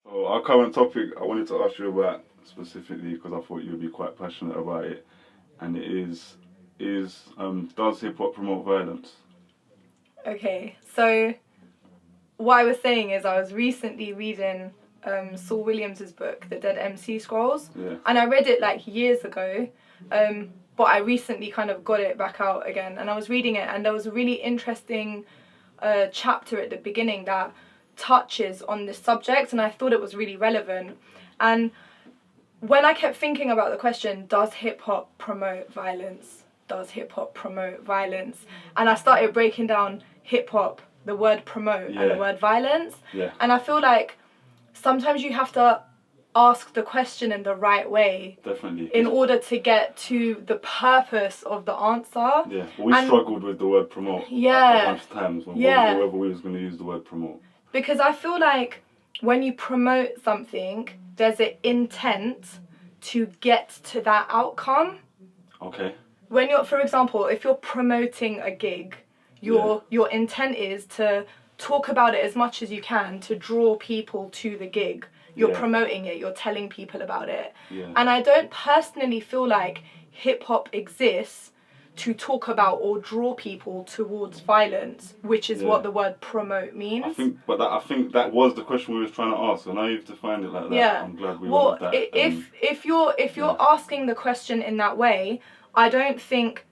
So our current topic, I wanted to ask you about specifically because I thought you would be quite passionate about it, and it is does hip hop promote violence? Okay, so what I was saying is I was recently reading Saul Williams's book, The Dead MC Scrolls, Yeah. and I read it like years ago, but I recently kind of got it back out again, and I was reading it, and there was a really interesting chapter at the beginning that touches on this subject, and I thought it was really relevant. And when I kept thinking about the question, does hip hop promote violence? Does hip hop promote violence? And I started breaking down hip hop, the word promote, and the word violence. Yeah. And I feel like sometimes you have to ask the question in the right way. Definitely. In order to get to the purpose of the answer. Yeah. We struggled with the word promote a bunch of times whether we was going to use the word promote. Because I feel like when you promote something, there's an intent to get to that outcome. Okay. When you're, for example, if you're promoting a gig, your intent is to talk about it as much as you can to draw people to the gig. You're promoting it, you're telling people about it. Yeah. And I don't personally feel like hip hop exists to talk about or draw people towards violence, which is what the word promote means. I think that was the question we was trying to ask, and now you've defined it like that. Yeah. I'm glad we went with that. If you're asking the question in that way, I don't think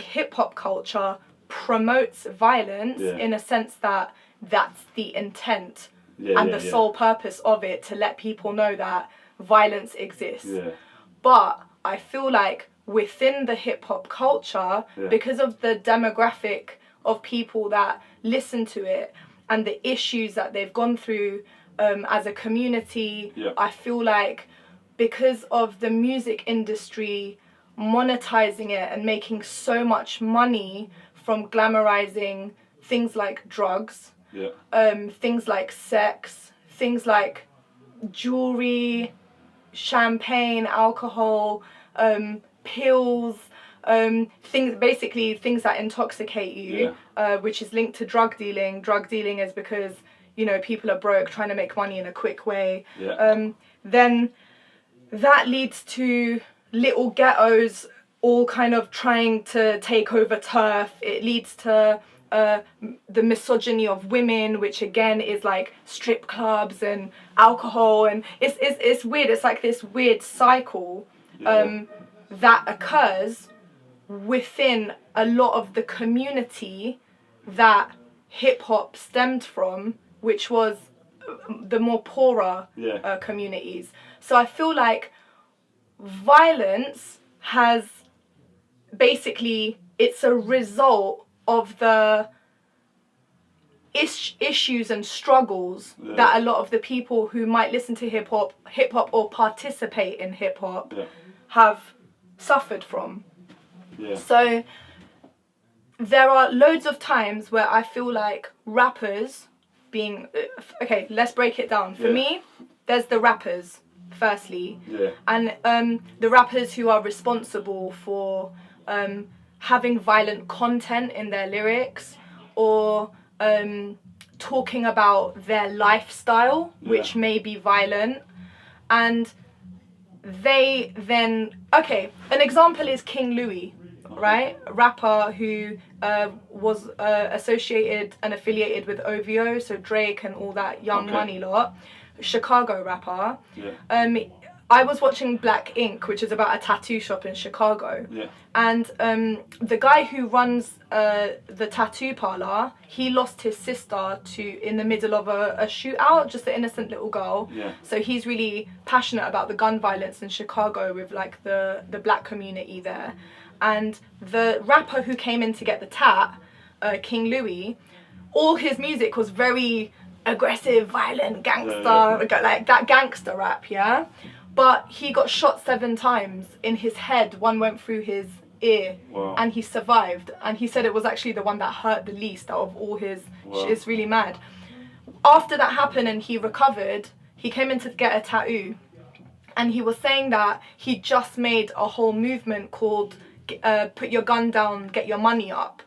hip hop culture promotes violence in a sense that that's the intent and the sole purpose of it, to let people know that violence exists. Yeah. But I feel like within the hip hop culture, because of the demographic of people that listen to it and the issues that they've gone through as a community, I feel like because of the music industry monetizing it and making so much money from glamorizing things like drugs, things like sex, things like jewelry, champagne, alcohol, pills, things that intoxicate you, which is linked to drug dealing. Drug dealing is because, people are broke trying to make money in a quick way. Then that leads to little ghettos all kind of trying to take over turf. It leads to the misogyny of women, which again is like strip clubs and alcohol, and it's weird. It's like this weird cycle that occurs within a lot of the community that hip hop stemmed from, which was the more poorer communities. So I feel like violence has basically, it's a result of the issues and struggles that a lot of the people who might listen to hip hop or participate in hip hop have suffered from. So there are loads of times where I feel like rappers being okay, let's break it down. For me, there's the rappers firstly, and the rappers who are responsible for having violent content in their lyrics, or talking about their lifestyle, which may be violent. And they then, an example is King Louis, right? A rapper who was associated and affiliated with OVO, so Drake and all that Young Money lot. Chicago rapper. I was watching Black Ink, which is about a tattoo shop in Chicago. And the guy who runs the tattoo parlor, he lost his sister in the middle of a shootout, just an innocent little girl. So he's really passionate about the gun violence in Chicago with like the black community there. And the rapper who came in to get the tat, King Louis, all his music was very aggressive, violent, gangster, like that gangster rap, But he got shot 7 times in his head. One went through his ear, and he survived. And he said it was actually the one that hurt the least out of all his. It's really mad. After that happened and he recovered, he came in to get a tattoo, and he was saying that he just made a whole movement called "Put Your Gun Down, Get Your Money Up."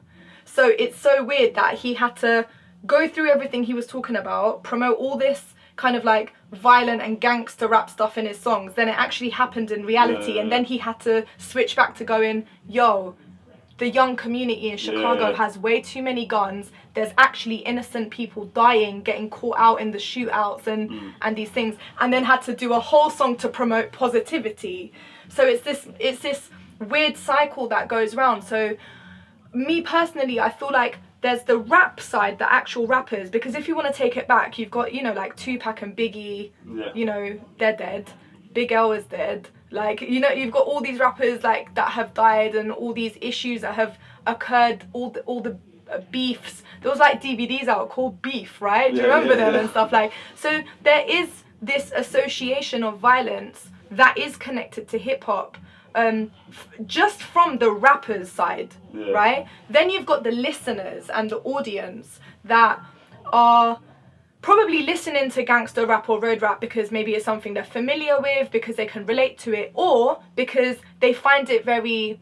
So it's so weird that he had to go through everything he was talking about, promote all this kind of like violent and gangster rap stuff in his songs than it actually happened in reality. And then he had to switch back to going, yo, the young community in Chicago has way too many guns. There's actually innocent people dying, getting caught out in the shootouts and these things. And then had to do a whole song to promote positivity. So it's this weird cycle that goes round. So me personally, I feel like there's the rap side, the actual rappers, because if you want to take it back, you've got, you know, like Tupac and Biggie, you know, they're dead. Big L is dead. Like, you know, you've got all these rappers like that have died and all these issues that have occurred, all the beefs. There was like DVDs out called Beef, right? Do you remember them and stuff like? So there is this association of violence that is connected to hip hop. Just from the rapper's side, right? Then you've got the listeners and the audience that are probably listening to gangster rap or road rap because maybe it's something they're familiar with, because they can relate to it, or because they find it very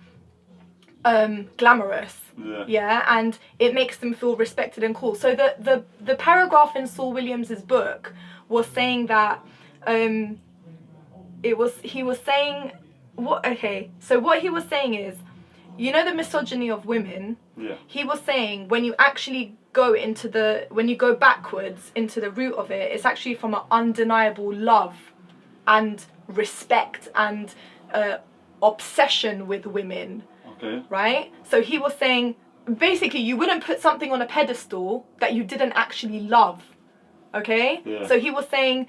glamorous, and it makes them feel respected and cool. So the paragraph in Saul Williams's book was saying that he was saying. So what he was saying is, you know, the misogyny of women. He was saying when you actually go backwards into the root of it, it's actually from an undeniable love and respect and obsession with women. Right? So he was saying basically you wouldn't put something on a pedestal that you didn't actually love. So he was saying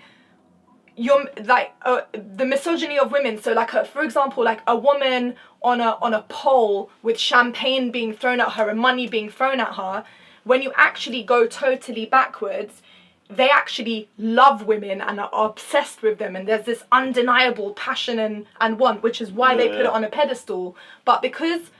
you're like the misogyny of women. So like for example, like a woman on a pole with champagne being thrown at her and money being thrown at her, when you actually go totally backwards, they actually love women and are obsessed with them, and there's this undeniable passion and want, which is why they put it on a pedestal. But because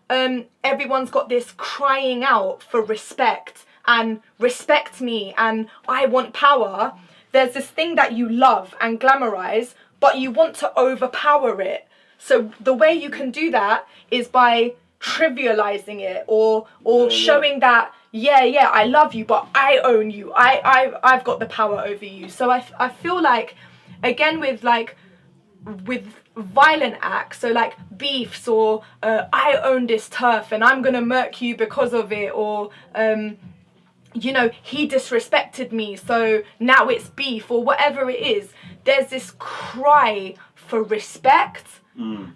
everyone's got this crying out for respect and respect me and I want power, there's this thing that you love and glamorize, but you want to overpower it. So the way you can do that is by trivializing it or showing that, I love you, but I own you. I've got the power over you. So I feel like, again, with violent acts, so like beefs or I own this turf and I'm gonna murk you because of it, or you know, he disrespected me, so now it's beef, or whatever it is. There's this cry for respect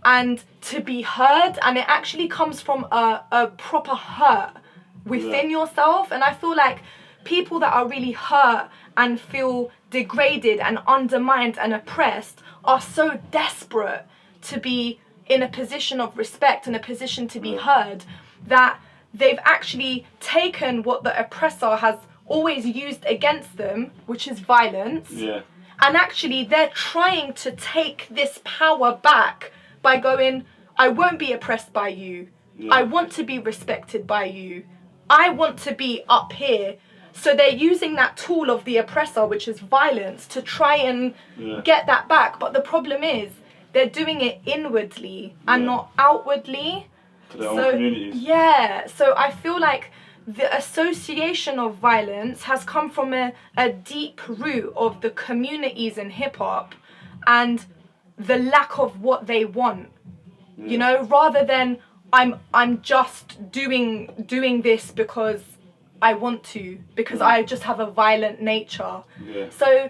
and to be heard, and it actually comes from a proper hurt within yourself. And I feel like people that are really hurt and feel degraded and undermined and oppressed are so desperate to be in a position of respect and a position to be heard, that they've actually taken what the oppressor has always used against them, which is violence. And actually they're trying to take this power back by going, I won't be oppressed by you. I want to be respected by you. I want to be up here. So they're using that tool of the oppressor, which is violence, to try and get that back. But the problem is they're doing it inwardly and not outwardly. To their own communities. So I feel like the association of violence has come from a deep root of the communities in hip hop and the lack of what they want. You know, rather than I'm just doing this because I want to, because I just have a violent nature. So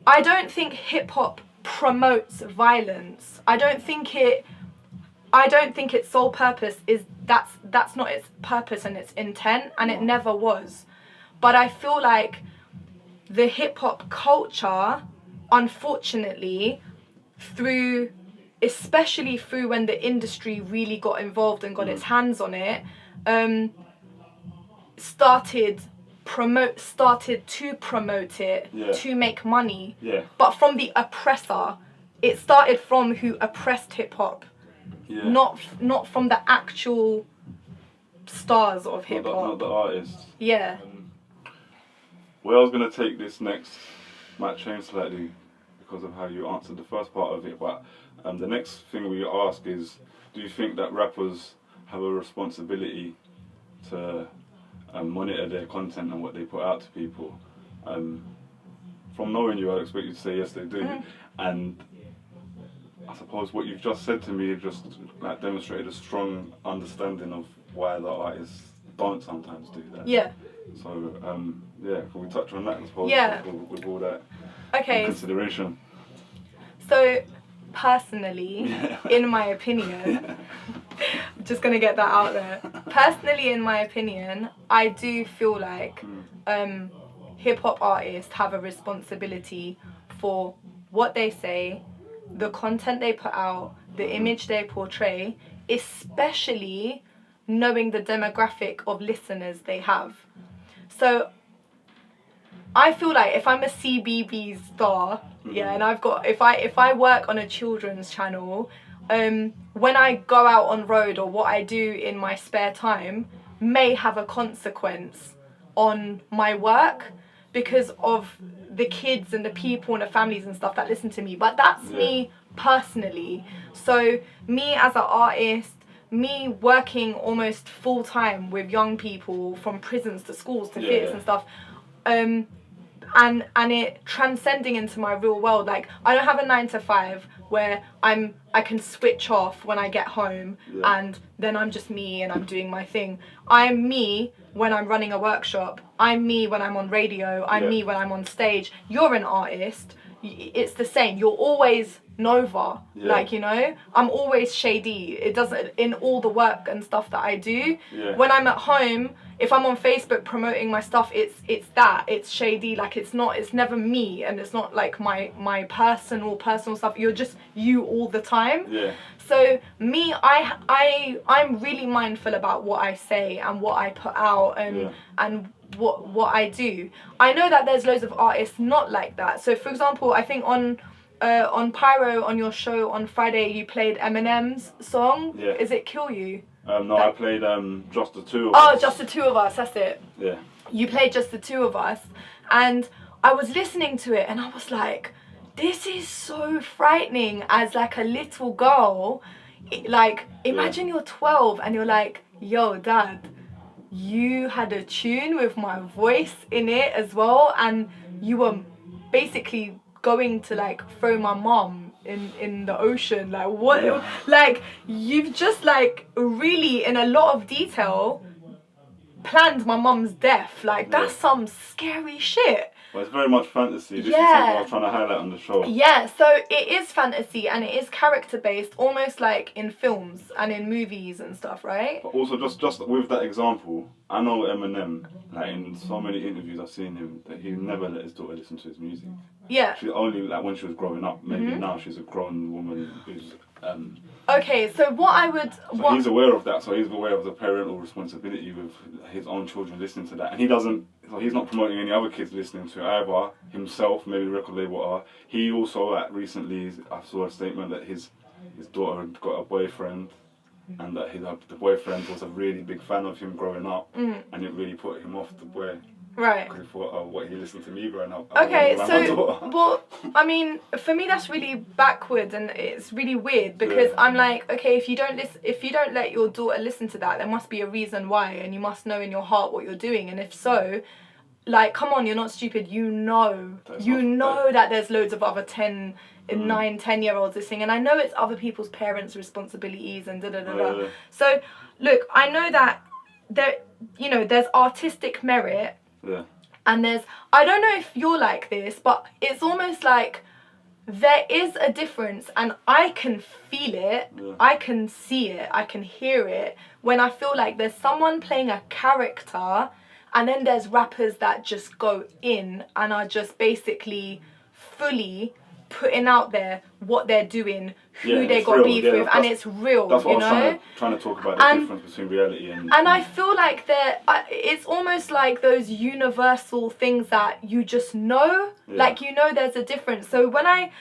I don't think hip hop promotes violence. I don't think its sole purpose is that's not its purpose and its intent, and it never was. But I feel like the hip hop culture, unfortunately, especially through when the industry really got involved and got its hands on it, started to promote it to make money. But from the oppressor. It started from who oppressed hip hop. Not from the actual stars of hip hop. Not the artists. Where I was going to take this next might change slightly because of how you answered the first part of it, but the next thing we ask is, do you think that rappers have a responsibility to monitor their content and what they put out to people? from knowing you, I expect you to say yes, they do. Mm-hmm. And I suppose what you've just said to me just like demonstrated a strong understanding of why the artists don't sometimes do that. Yeah. So yeah, can we touch on that? I suppose, yeah. with all that in consideration. So personally, in my opinion, I'm just gonna get that out there. Personally, in my opinion, I do feel like hip hop artists have a responsibility for what they say, the content they put out, the image they portray, especially knowing the demographic of listeners they have. So I feel like if I'm a CBB star, and I've got if I work on a children's channel, when I go out on road or what I do in my spare time may have a consequence on my work because of the kids and the people and the families and stuff that listen to me. But that's me personally. So me as an artist, me working almost full time with young people from prisons to schools to theatres and stuff, and it transcending into my real world. Like I don't have a 9 to 5 where I can switch off when I get home and then I'm just me and I'm doing my thing. I'm me when I'm running a workshop. I'm me when I'm on radio. I'm me when I'm on stage. You're an artist. It's the same. You're always Nova. Like, you know, I'm always Shay D. It doesn't, in all the work and stuff that I do. When I'm at home, if I'm on Facebook promoting my stuff, it's Shay D. Like it's never me, and it's not like my personal stuff. You're just you all the time. So me, I'm really mindful about what I say and what I put out and what I do. I know that there's loads of artists not like that. So for example, I think on Pyro, on your show on Friday, you played Eminem's song. Is it Kill You? No, I played Just the Two of Us. Oh, Just the Two of Us, that's it. Yeah. You played Just the Two of Us, and I was listening to it and I was like, this is so frightening as like a little girl. Like, imagine you're 12 and you're like, yo, dad, you had a tune with my voice in it as well, and you were basically going to like throw my mom in the ocean. Like what? Like you've just like really in a lot of detail planned my mom's death. Like that's some scary shit. Well, it's very much fantasy. This is something I was trying to highlight on the show. Yeah, so it is fantasy and it is character based, almost like in films and in movies and stuff, right? But also just with that example, I know Eminem, like in so many interviews I've seen him, that he never let his daughter listen to his music. Yeah. She only like when she was growing up. Maybe now she's a grown woman who's okay, so what I would... So he's aware of that, so he's aware of the parental responsibility with his own children listening to that. And he doesn't, so he's not promoting any other kids listening to it either, himself, maybe the record label are. He also, like recently, I saw a statement that his daughter had got a boyfriend, and that the boyfriend was a really big fan of him growing up, and it really put him off the boy. Right. Because he thought, oh, what, he listened to me growing up. Okay, so, well, I mean, for me that's really backward and it's really weird because I'm like, okay, if you don't let your daughter listen to that, there must be a reason why, and you must know in your heart what you're doing, and if so, like, come on, you're not stupid, you know that there's loads of other 9-10-year-olds listening, and I know it's other people's parents' responsibilities and da-da-da-da. So, look, I know that there's artistic merit. Yeah. And I don't know if you're like this, but it's almost like there is a difference, and I can feel it, I can see it, I can hear it, when I feel like there's someone playing a character, and then there's rappers that just go in and are just basically fully putting out there what they're doing, who they got beef with, and it's real. That's what I was trying to talk about, the difference between reality and I feel like it's almost like those universal things that you just know, like there's a difference. So when I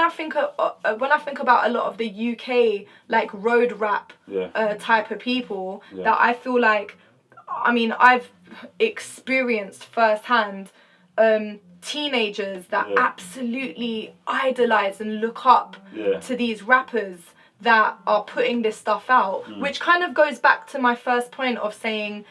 think about a lot of the UK like road rap type of people that I feel like, I mean, I've experienced firsthand. Teenagers that absolutely idolize and look up to these rappers that are putting this stuff out, which kind of goes back to my first point of saying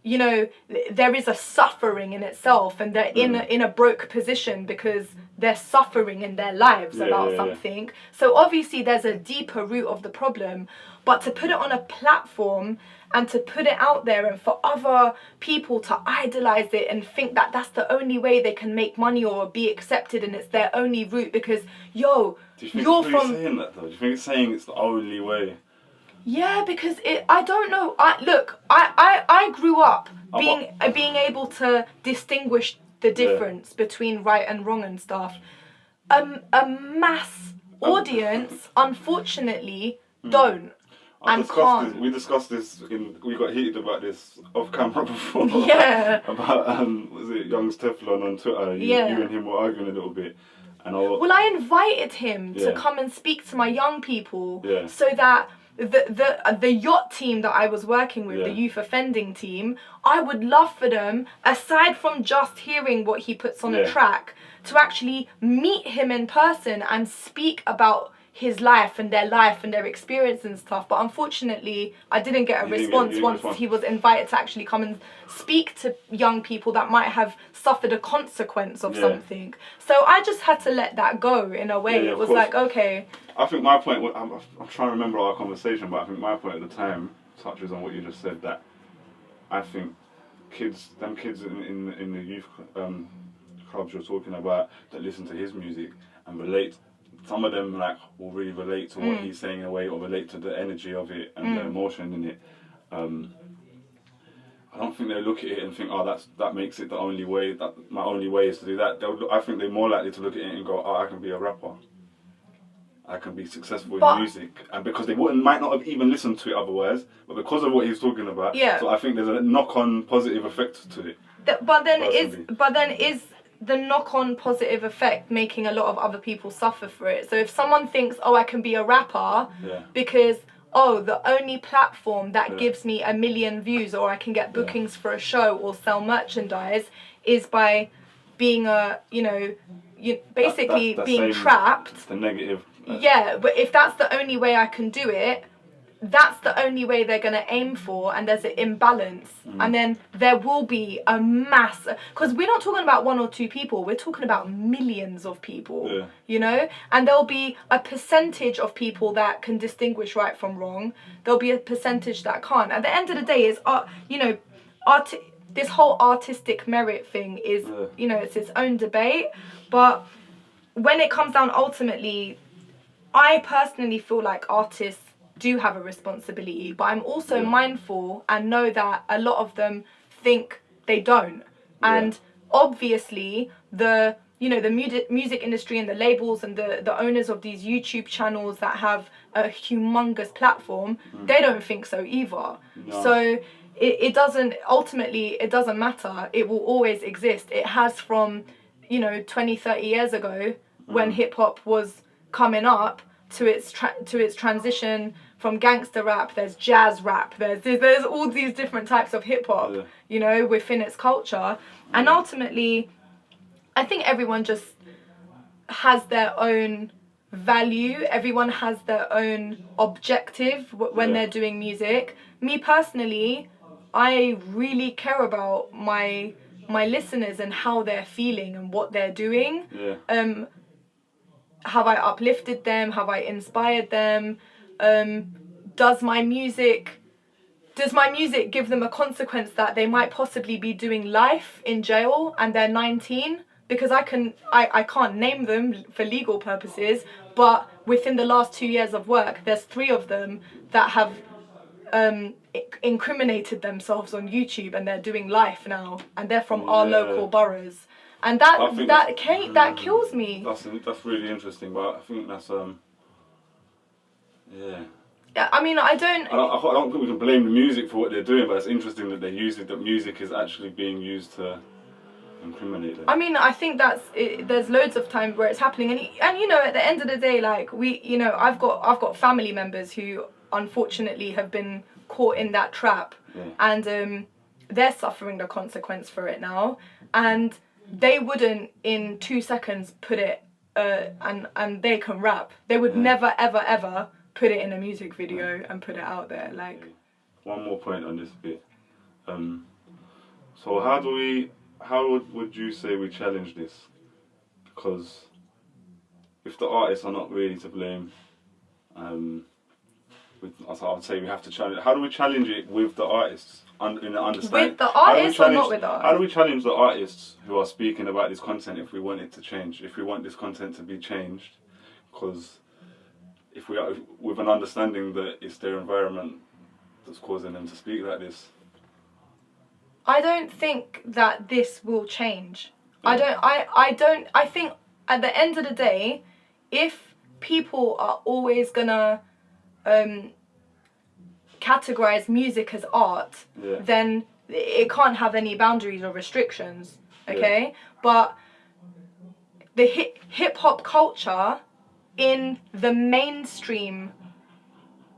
you know, there is a suffering in itself, and they're in a broke position because they're suffering in their lives about something. So obviously there's a deeper root of the problem, but to put it on a platform and to put it out there and for other people to idolize it and think that that's the only way they can make money or be accepted and it's their only route because, Do you think it's really saying that though? Do you think it's saying it's the only way? Yeah, because I don't know. I grew up being able to distinguish the difference between right and wrong and stuff. A mass audience, unfortunately, don't. We discussed this we got heated about this off camera before. Yeah. About was it Young's Teflon on Twitter? You and him were arguing a little bit. And I invited him to come and speak to my young people so that the yacht team that I was working with, the youth offending team, I would love for them, aside from just hearing what he puts on a track, to actually meet him in person and speak about his life and their experience and stuff. But unfortunately, I didn't get a response once he was invited to actually come and speak to young people that might have suffered a consequence of something. So I just had to let that go in a way. It was like, okay. I think my point, I'm trying to remember our conversation, but I think my point at the time touches on what you just said, that I think them kids in the youth clubs you're talking about that listen to his music and relate, some of them will really relate to what he's saying in a way, or relate to the energy of it and the emotion in it. I don't think they look at it and think, that makes it the only way, that my only way is to do that. I think they're more likely to look at it and go, I can be a rapper. I can be successful in music. And because they might not have even listened to it otherwise, but because of what he's talking about, so I think there's a knock-on positive effect to it. But then is the knock-on positive effect making a lot of other people suffer for it? So if someone thinks, I can be a rapper because the only platform that gives me 1 million views, or I can get bookings for a show or sell merchandise, is by being basically being trapped. The negative. Yeah, but if that's the only way I can do it, that's the only way they're going to aim for, and there's an imbalance. And then there will be a mass, because we're not talking about 1 or 2 people, we're talking about millions of people, you know, and there'll be a percentage of people that can distinguish right from wrong, there'll be a percentage that can't. At the end of the day, this whole artistic merit thing is, it's its own debate, but when it comes down ultimately, I personally feel like artists do have a responsibility, but I'm also mindful and know that a lot of them think they don't. And obviously the music industry and the labels and the owners of these YouTube channels that have a humongous platform, they don't think so either. No. So it doesn't matter. It will always exist. It has from 20, 30 years ago when hip hop was coming up to its transition from gangster rap. There's jazz rap. There's all these different types of hip hop, within its culture. And ultimately, I think everyone just has their own value. Everyone has their own objective when they're doing music. Me personally, I really care about my listeners and how they're feeling and what they're doing. Have I uplifted them? Have I inspired them? Does my music give them a consequence that they might possibly be doing life in jail and they're 19? Because I can't name them for legal purposes, but within the last 2 years of work, there's 3 of them that have incriminated themselves on YouTube, and they're doing life now, and they're from our local boroughs. And that kills me. That's really interesting, but I think that's I mean, I don't think we can blame the music for what they're doing, but it's interesting that that music is actually being used to incriminate them. I mean, I think there's loads of times where it's happening, and at the end of the day, like I've got family members who unfortunately have been caught in that trap, and they're suffering the consequence for it now, and they wouldn't in 2 seconds put it and they can rap. They would never ever put it in a music video and put it out there. Like, one more point on this bit. So how would you say we challenge this? Because if the artists are not really to blame, so I would say we have to challenge. How do we challenge it with the artists? In the understanding. With the artists or not with the artists? How do we challenge the artists who are speaking about this content if we want it to change? If we want this content to be changed, because if we are with an understanding that it's their environment that's causing them to speak like this. I don't think that this will change. Yeah. I think at the end of the day, if people are always gonna categorize music as art, then it can't have any boundaries or restrictions, okay? Yeah. But the hip hop culture in the mainstream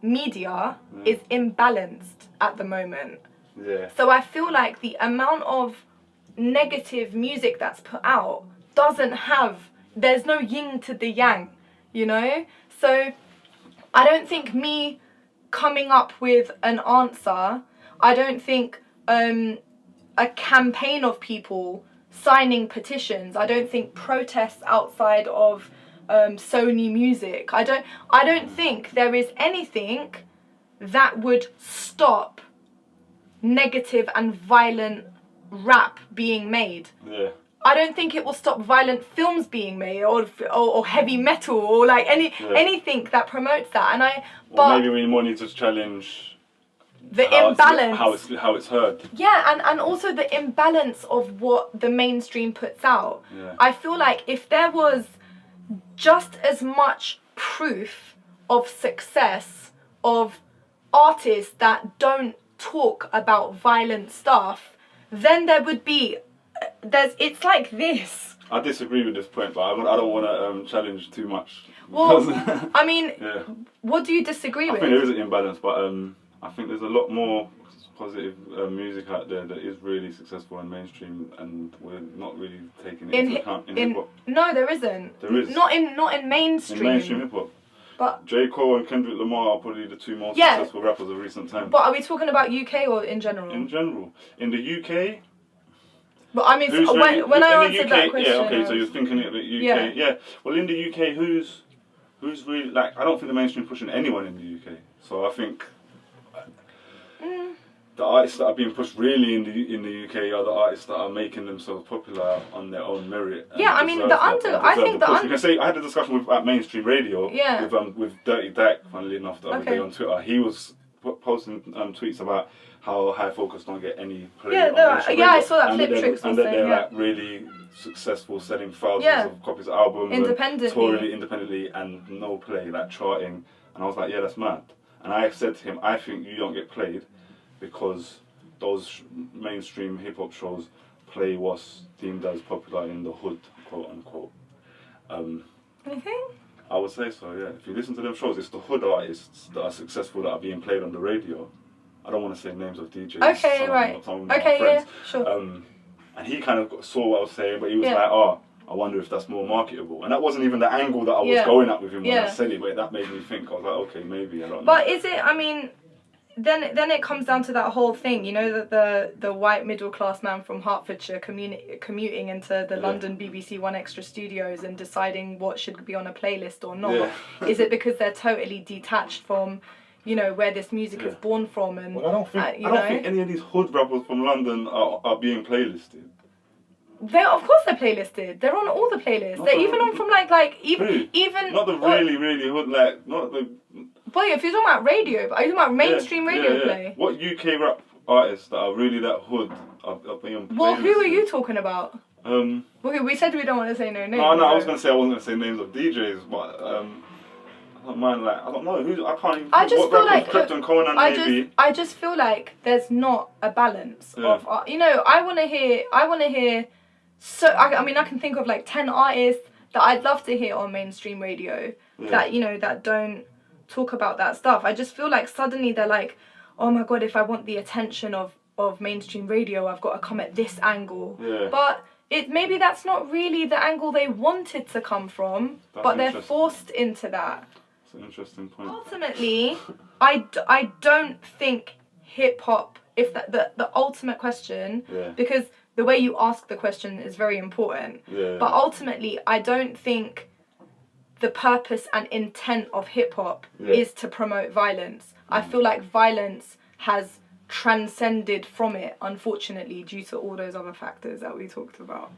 media is imbalanced at the moment. Yeah. So I feel like the amount of negative music that's put out there's no yin to the yang, you know? So I don't think me coming up with an answer, I don't think a campaign of people signing petitions, I don't think protests outside of Sony Music, I don't think there is anything that would stop negative and violent rap being made. Yeah. I don't think it will stop violent films being made or heavy metal or like anything that promotes that. But maybe we more need to challenge the imbalance, how it's heard. Yeah, and also the imbalance of what the mainstream puts out. Yeah. I feel like if there was just as much proof of success of artists that don't talk about violent stuff, then there would be it's like this. I disagree with this point, but I don't want to challenge too much. Well, I mean, what do you disagree with? I think there is an imbalance, but I think there's a lot more positive music out there that is really successful in mainstream, and we're not really taking it into account in hip hop. No, there isn't. There is. Not in mainstream. In mainstream hip hop. But J. Cole and Kendrick Lamar are probably the two most successful rappers of recent times. But are we talking about UK or in general? In general. In the UK... But I mean, when I answered that question... Yeah, okay, so you're thinking of the UK. Yeah. Well, in the UK, who's really... Like, I don't think the mainstream pushing anyone in the UK. So I think... The artists that are being pushed really in the UK are the artists that are making themselves popular on their own merit. Yeah, I mean you can say I had a discussion at mainstream radio with Dirty Dak, funnily enough, the other day on Twitter. He was posting tweets about how High Focus don't get any play on mainstream radio, I saw that Fliptrix and that they're like really successful, selling thousands of copies of albums, touring independently, and no play, like charting. And I was like, yeah, that's mad. And I said to him, I think you don't get played because those mainstream hip-hop shows play what's deemed as popular in the hood, quote unquote. I would say so, yeah. If you listen to them shows, it's the hood artists that are successful that are being played on the radio. I don't want to say names of DJs. Okay, right. Okay, yeah, sure. And he kind of saw what I was saying, but he was like, I wonder if that's more marketable. And that wasn't even the angle that I was going at with him when I said it, but that made me think. I was like, okay, maybe, I don't know. But is it, I mean... Then it comes down to that whole thing, you know, that the white middle class man from Hertfordshire commuting into the London BBC One Extra studios and deciding what should be on a playlist or not. Yeah. Is it because they're totally detached from, you know, where this music is born from? And well, I don't think any of these hood rappers from London are being playlisted. Of course they're playlisted. They're on all the playlists. They're even on from even not the really hood, like not the. Boy, if you're talking about radio, are you talking about mainstream radio play? What UK rap artists that are really that hood are being playlisted? Well, who are you talking about? Okay, we said we don't want to say no names. No, I was going to say I wasn't going to say names of DJs, but I don't mind. Like I don't know who. I can't even. I just feel like Krypton Conan maybe. I just feel like there's not a balance of. You know, I want to hear. So I mean, I can think of like 10 artists that I'd love to hear on mainstream radio that don't talk about that stuff. I just feel like suddenly they're like, oh my god, if I want the attention of mainstream radio, I've got to come at this angle. Yeah. But maybe that's not really the angle they wanted to come from, but they're forced into that. That's an interesting point. Ultimately, I don't think hip hop if the ultimate question, because the way you ask the question is very important. But ultimately, I don't think the purpose and intent of hip hop is to promote violence. I feel like violence has transcended from it, unfortunately, due to all those other factors that we talked about.